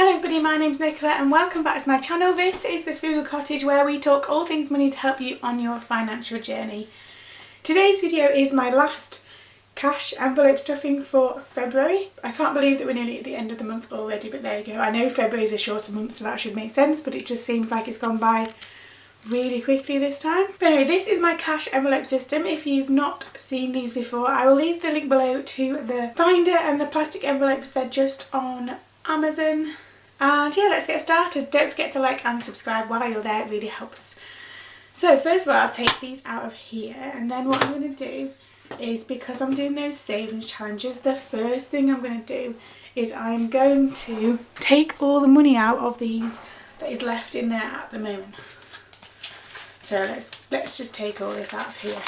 Hello everybody, my name's Nicola and welcome back to my channel. This is the Frugal Cottage where we talk all things money to help you on your financial journey. Today's video is my last cash envelope stuffing for February. I can't believe that we're nearly at the end of the month already, but there you go. I know February is a shorter month, so that should make sense, but it just seems like it's gone by really quickly this time. But anyway, this is my cash envelope system. If you've not seen these before, I will leave the link below to the binder and the plastic envelopes. They're just on Amazon. And yeah, let's get started. Don't forget to like and subscribe while you're there, it really helps. So first of all, I'll take these out of here, and then what I'm going to do is, because I'm doing those savings challenges, the first thing I'm going to do is I'm going to take all the money out of these that is left in there at the moment. So let's just take all this out of here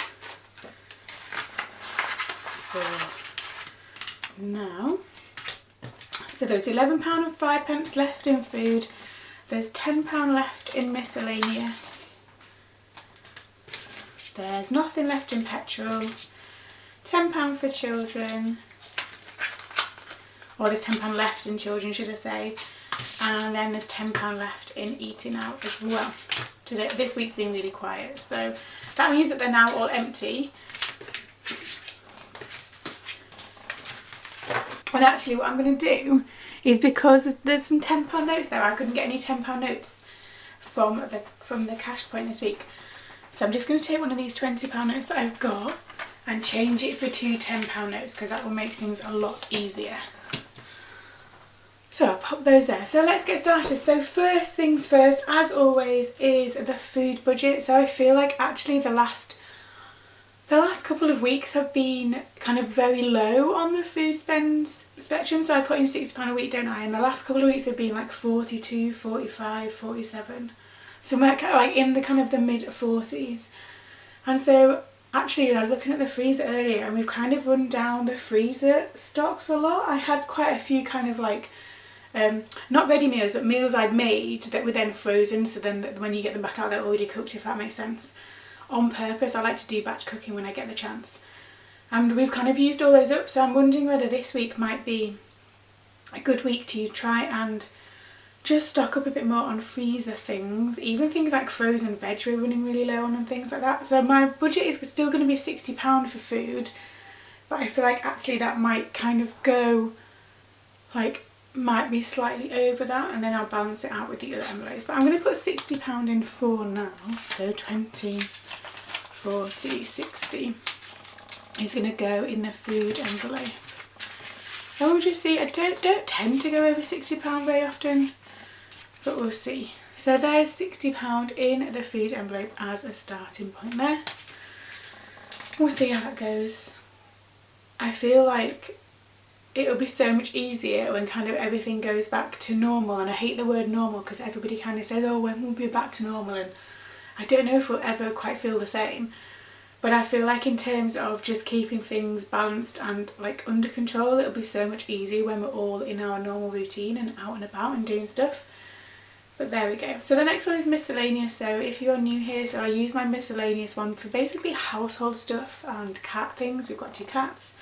for now. So there's £11 and 5 pence left in food, there's £10 left in miscellaneous, there's nothing left in petrol, £10 for children, or there's £10 left in children should I say, and then there's £10 left in eating out as well. Today, this week's been really quiet, so that means that they're now all empty. And actually what I'm going to do is, because there's some £10 notes there, I couldn't get any £10 notes from the cash point this week. So I'm just going to take one of these £20 notes that I've got and change it for two £10 notes, because that will make things a lot easier. So I'll pop those there. So let's get started. So first things first, as always, is the food budget. So I feel like actually the last couple of weeks have been kind of very low on the food spend spectrum. So I put in £60 a week, don't I? And the last couple of weeks have been like 42, 45, 47. Somewhere kind of like in the kind of the mid 40s. And so actually I was looking at the freezer earlier and we've kind of run down the freezer stocks a lot. I had quite a few kind of like, not ready meals, but meals I'd made that were then frozen. So then when you get them back out, they're already cooked, if that makes sense. On purpose, I like to do batch cooking when I get the chance, and we've kind of used all those up, so I'm wondering whether this week might be a good week to try and just stock up a bit more on freezer things, even things like frozen veg we're running really low on and things like that. So my budget is still going to be £60 for food, but I feel like actually that might kind of go like, might be slightly over that, and then I'll balance it out with the other envelopes. But I'm going to put £60 in for now, so 20, 40, 60 is going to go in the food envelope. And we'll just see. I don't tend to go over £60 very often, but we'll see. So there's £60 in the food envelope as a starting point there. We'll see how that goes. I feel like it'll be so much easier when kind of everything goes back to normal, and I hate the word normal because everybody kind of says, oh, when will we be back to normal, and I don't know if we'll ever quite feel the same. But I feel like in terms of just keeping things balanced and like under control, it'll be so much easier when we're all in our normal routine and out and about and doing stuff. But there we go. So the next one is miscellaneous. So if you're new here, so I use my miscellaneous one for basically household stuff and cat things. We've got 2 cats.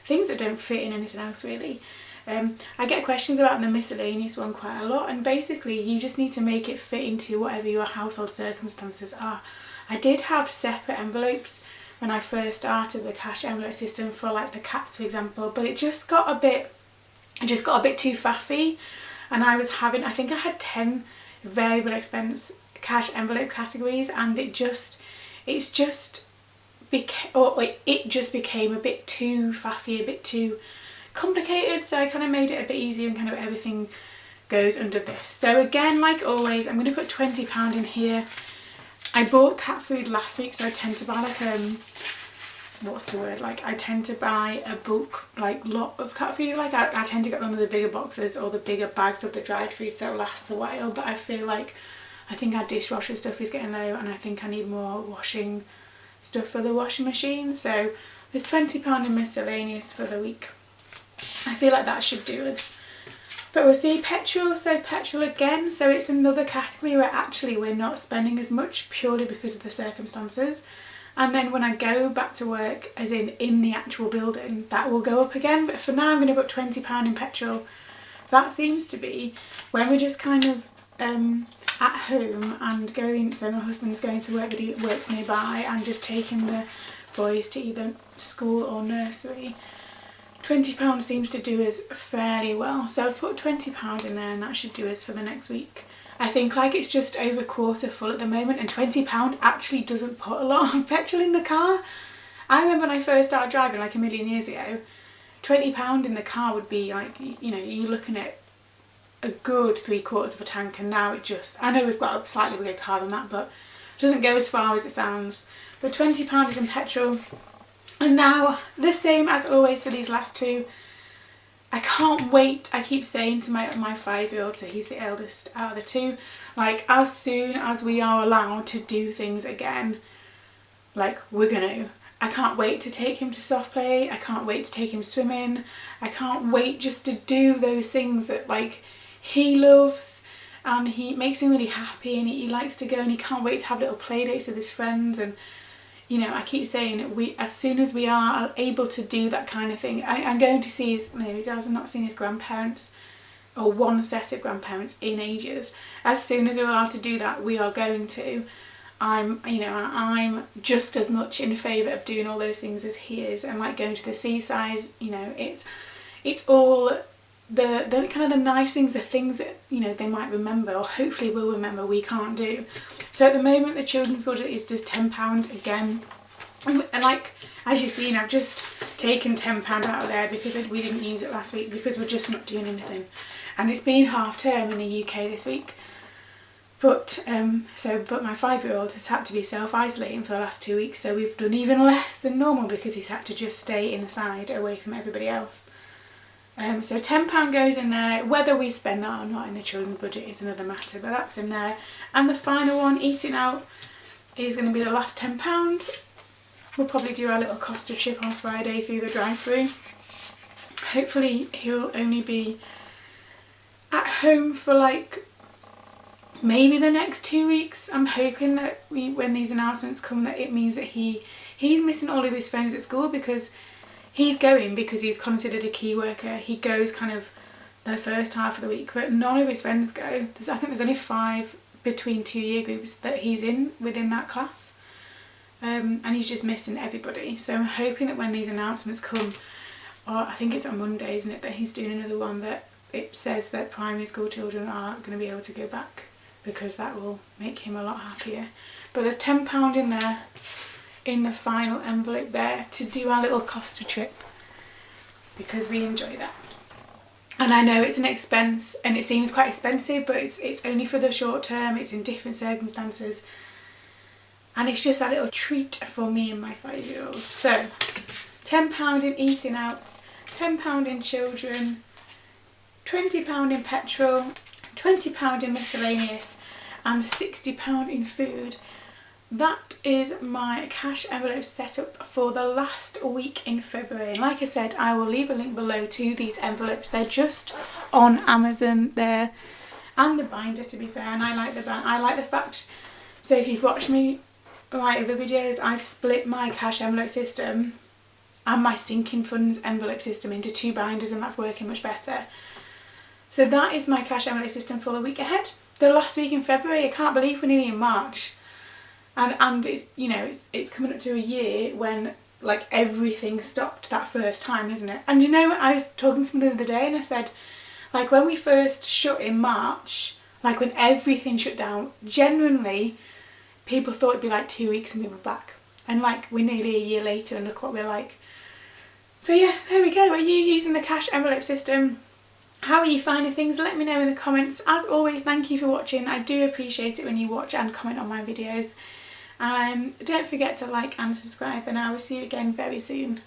Things that don't fit in anything else really. I get questions about the miscellaneous one quite a lot, and basically you just need to make it fit into whatever your household circumstances are. I did have separate envelopes when I first started the cash envelope system for like the cats, for example, but it just got a bit too faffy, and I think I had 10 variable expense cash envelope categories, and it just became a bit too faffy, a bit too complicated. So I kind of made it a bit easier, and kind of everything goes under this. So again, like always, I'm going to put £20 in here. I bought cat food last week, so I tend to buy like I tend to buy a bulk like lot of cat food. Like I tend to get one of the bigger boxes or the bigger bags of the dried food, so it lasts a while. But I feel like I think our dishwasher stuff is getting low, and I think I need more washing stuff for the washing machine. So there's £20 in miscellaneous for the week. I feel like that should do us. But we'll see. Petrol, so petrol again, so it's another category where actually we're not spending as much purely because of the circumstances. And then when I go back to work, as in the actual building, that will go up again. But for now I'm going to put £20 in petrol that seems to be when we're just kind of at home and going, so my husband's going to work but he works nearby, and just taking the boys to either school or nursery. £20 seems to do us fairly well, so I've put £20 in there and that should do us for the next week. I think like it's just over a quarter full at the moment, and £20 actually doesn't put a lot of petrol in the car. I remember when I first started driving like a million years ago, £20 in the car would be like, you know, you're looking at a good 3/4 of a tank, and now it just, I know we've got a slightly bigger car than that, but it doesn't go as far as it sounds. But £20 is in petrol. And now the same as always for these last two. I can't wait, I keep saying to my 5-year-old, so he's the eldest out of the two, like as soon as we are allowed to do things again, like we're gonna. I can't wait to take him to soft play, I can't wait to take him swimming, I can't wait just to do those things that like he loves and he makes him really happy, and he likes to go, and he can't wait to have little play dates with his friends. And you know, I keep saying as soon as we are able to do that kind of thing, I'm going to see his, you know, he has not seen his grandparents or one set of grandparents in ages. As soon as we're allowed to do that, we are going to. I'm just as much in favour of doing all those things as he is, and like going to the seaside, you know, it's all the kind of the nice things, the things that, you know, they might remember or hopefully will remember we can't do. So at the moment the children's budget is just £10 again, and like as you've seen, I've just taken £10 out of there because we didn't use it last week because we're just not doing anything, and it's been half term in the UK this week. But but my 5-year-old has had to be self-isolating for the last 2 weeks, so we've done even less than normal because he's had to just stay inside away from everybody else. So £10 goes in there. Whether we spend that or not in the children's budget is another matter, but that's in there. And the final one, eating out, is going to be the last £10. We'll probably do our little Costa trip on Friday through the drive-through. Hopefully he'll only be at home for like maybe the next 2 weeks. I'm hoping that when these announcements come, that it means that he's missing all of his friends at school, because he's going because he's considered a key worker. He goes kind of the first half of the week, but none of his friends go. I think there's only 5 between 2 year groups that he's in within that class, and he's just missing everybody. So I'm hoping that when these announcements come, or I think it's on Monday, isn't it, that he's doing another one, that it says that primary school children are going to be able to go back, because that will make him a lot happier. But there's £10 in there in the final envelope there to do our little Costa trip, because we enjoy that. And I know it's an expense and it seems quite expensive, but it's only for the short term, it's in different circumstances, and it's just that little treat for me and my 5-year-old. So £10 in eating out, £10 in children, £20 in petrol, £20 in miscellaneous, and £60 in food. That is my cash envelope setup for the last week in February. And like I said, I will leave a link below to these envelopes. They're just on Amazon there, and the binder, to be fair. And I like the fact, so if you've watched me my other videos, I've split my cash envelope system and my sinking funds envelope system into 2 binders, and that's working much better. So that is my cash envelope system for the week ahead. The last week in February, I can't believe we're nearly in March. And it's, you know, it's coming up to a year when like everything stopped that first time, isn't it? And you know, I was talking to someone the other day and I said, like when we first shut in March, like when everything shut down, genuinely people thought it'd be like 2 weeks and we were back. And like we're nearly a year later and look what we're like. So yeah, there we go. Are you using the cash envelope system? How are you finding things? Let me know in the comments. As always, thank you for watching. I do appreciate it when you watch and comment on my videos. Don't forget to like and subscribe, and I will see you again very soon.